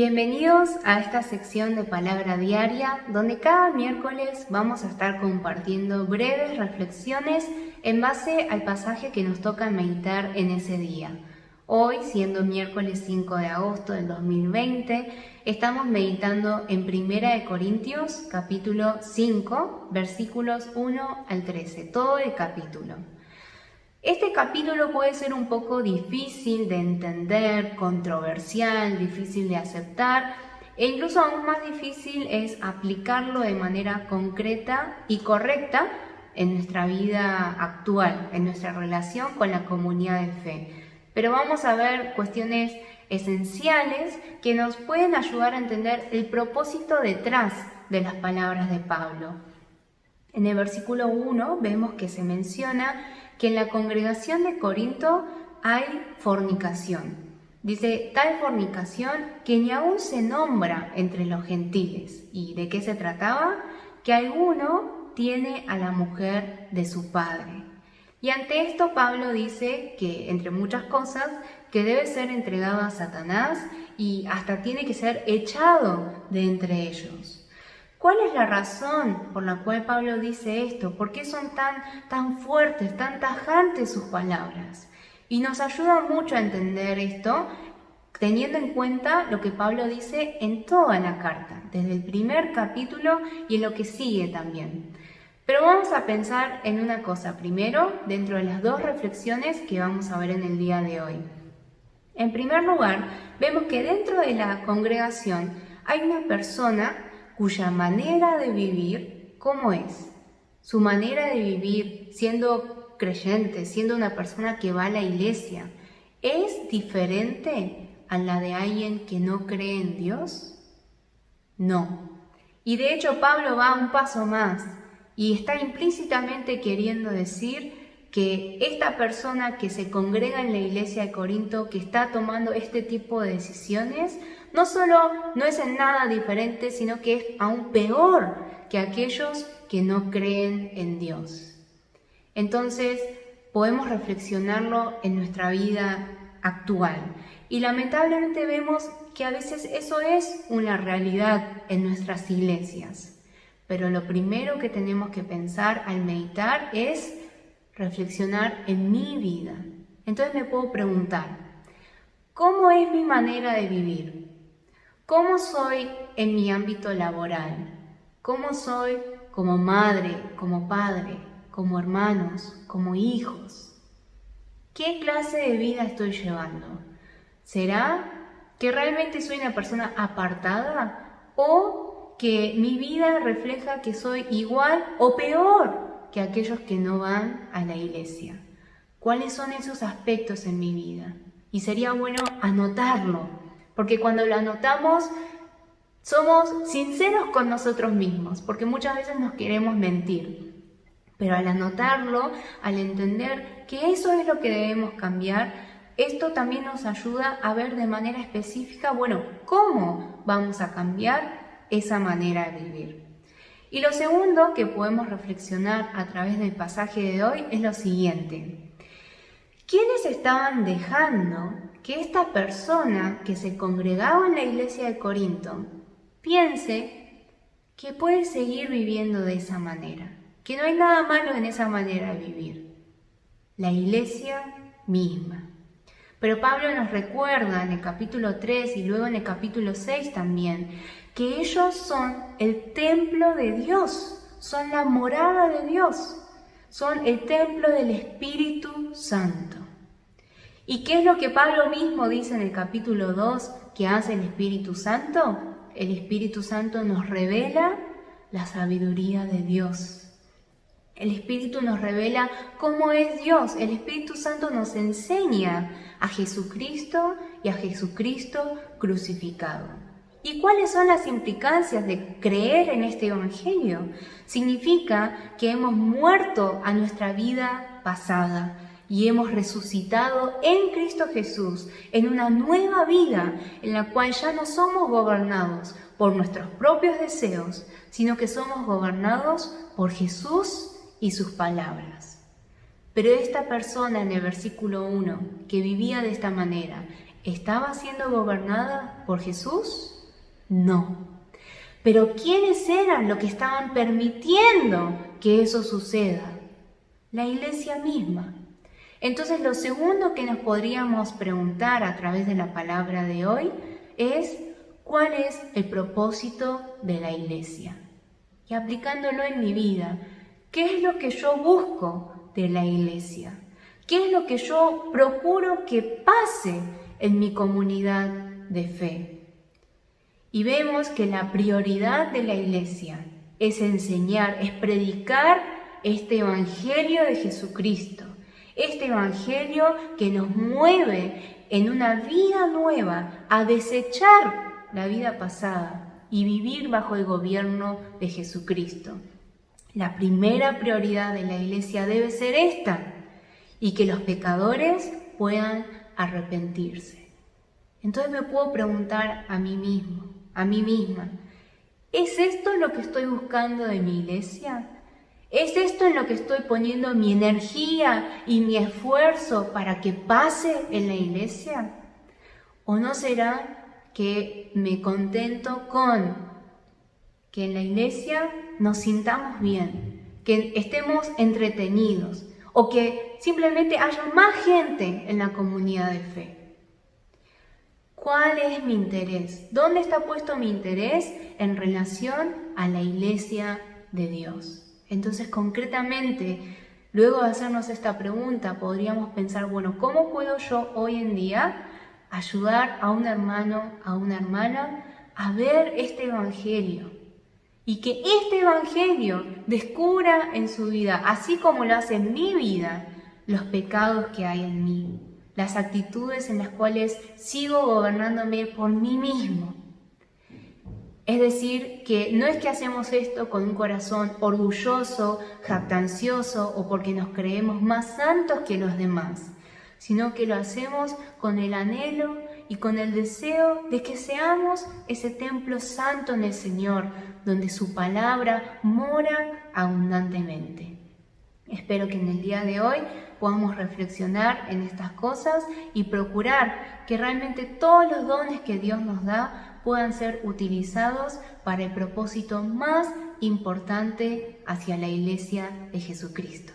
Bienvenidos a esta sección de Palabra Diaria, donde cada miércoles vamos a estar compartiendo breves reflexiones en base al pasaje que nos toca meditar en ese día. Hoy, siendo miércoles 5 de agosto del 2020, estamos meditando en 1 Corintios, capítulo 5, versículos 1 al 13, todo el capítulo. Este capítulo puede ser un poco difícil de entender, controversial, difícil de aceptar e incluso aún más difícil es aplicarlo de manera concreta y correcta en nuestra vida actual, en nuestra relación con la comunidad de fe. Pero vamos a ver cuestiones esenciales que nos pueden ayudar a entender el propósito detrás de las palabras de Pablo. En el versículo 1 vemos que se menciona que en la congregación de Corinto hay fornicación. Dice, tal fornicación que ni aún se nombra entre los gentiles. ¿Y de qué se trataba? Que alguno tiene a la mujer de su padre. Y ante esto Pablo dice que, entre muchas cosas, que debe ser entregado a Satanás y hasta tiene que ser echado de entre ellos. ¿Cuál es la razón por la cual Pablo dice esto? ¿Por qué son tan fuertes, tan tajantes sus palabras? Y nos ayuda mucho a entender esto, teniendo en cuenta lo que Pablo dice en toda la carta, desde el primer capítulo y en lo que sigue también. Pero vamos a pensar en una cosa primero, dentro de las dos reflexiones que vamos a ver en el día de hoy. En primer lugar, vemos que dentro de la congregación hay una persona cuya manera de vivir, ¿cómo es? Su manera de vivir, siendo creyente, siendo una persona que va a la iglesia, ¿es diferente a la de alguien que no cree en Dios? No. Y de hecho Pablo va un paso más y está implícitamente queriendo decir que esta persona que se congrega en la iglesia de Corinto, que está tomando este tipo de decisiones, no solo no es en nada diferente, sino que es aún peor que aquellos que no creen en Dios. Entonces, podemos reflexionarlo en nuestra vida actual. Y lamentablemente vemos que a veces eso es una realidad en nuestras iglesias. Pero lo primero que tenemos que pensar al meditar es reflexionar en mi vida. Entonces me puedo preguntar, ¿cómo es mi manera de vivir? ¿Cómo soy en mi ámbito laboral? ¿Cómo soy como madre, como padre, como hermanos, como hijos? ¿Qué clase de vida estoy llevando? ¿Será que realmente soy una persona apartada o que mi vida refleja que soy igual o peor que aquellos que no van a la iglesia? ¿Cuáles son esos aspectos en mi vida? Y sería bueno anotarlo, porque cuando lo anotamos somos sinceros con nosotros mismos, porque muchas veces nos queremos mentir. Pero al anotarlo, al entender que eso es lo que debemos cambiar, esto también nos ayuda a ver de manera específica, bueno, cómo vamos a cambiar esa manera de vivir. Y lo segundo que podemos reflexionar a través del pasaje de hoy es lo siguiente. ¿Quiénes estaban dejando que esta persona que se congregaba en la iglesia de Corinto piense que puede seguir viviendo de esa manera? Que no hay nada malo en esa manera de vivir. La iglesia misma. Pero Pablo nos recuerda en el capítulo 3 y luego en el capítulo 6 también, que ellos son el templo de Dios, son la morada de Dios, son el templo del Espíritu Santo. ¿Y qué es lo que Pablo mismo dice en el capítulo 2 que hace el Espíritu Santo? El Espíritu Santo nos revela la sabiduría de Dios. El Espíritu nos revela cómo es Dios. El Espíritu Santo nos enseña a Jesucristo y a Jesucristo crucificado. ¿Y cuáles son las implicancias de creer en este Evangelio? Significa que hemos muerto a nuestra vida pasada y hemos resucitado en Cristo Jesús en una nueva vida en la cual ya no somos gobernados por nuestros propios deseos, sino que somos gobernados por Jesús y sus palabras. Pero esta persona en el versículo 1, que vivía de esta manera, ¿estaba siendo gobernada por Jesús? No. Pero ¿quiénes eran los que estaban permitiendo que eso suceda? La iglesia misma. Entonces, lo segundo que nos podríamos preguntar a través de la palabra de hoy es ¿cuál es el propósito de la iglesia? Y aplicándolo en mi vida, ¿qué es lo que yo busco de la iglesia? ¿Qué es lo que yo procuro que pase en mi comunidad de fe? Y vemos que la prioridad de la iglesia es enseñar, es predicar este evangelio de Jesucristo. Este evangelio que nos mueve en una vida nueva a desechar la vida pasada y vivir bajo el gobierno de Jesucristo. La primera prioridad de la iglesia debe ser esta, y que los pecadores puedan arrepentirse. Entonces me puedo preguntar a mí mismo, a mí misma, ¿es esto lo que estoy buscando de mi iglesia? ¿Es esto en lo que estoy poniendo mi energía y mi esfuerzo para que pase en la iglesia? ¿O no será que me contento con que en la iglesia nos sintamos bien, que estemos entretenidos o que simplemente haya más gente en la comunidad de fe? ¿Cuál es mi interés? ¿Dónde está puesto mi interés en relación a la iglesia de Dios? Entonces, concretamente, luego de hacernos esta pregunta, podríamos pensar, bueno, ¿cómo puedo yo hoy en día ayudar a un hermano, a una hermana a ver este evangelio? Y que este evangelio descubra en su vida, así como lo hace en mi vida, los pecados que hay en mí, las actitudes en las cuales sigo gobernándome por mí mismo. Es decir, que no es que hacemos esto con un corazón orgulloso, jactancioso o porque nos creemos más santos que los demás, sino que lo hacemos con el anhelo y con el deseo de que seamos ese templo santo en el Señor, donde su palabra mora abundantemente. Espero que en el día de hoy podamos reflexionar en estas cosas y procurar que realmente todos los dones que Dios nos da puedan ser utilizados para el propósito más importante hacia la iglesia de Jesucristo.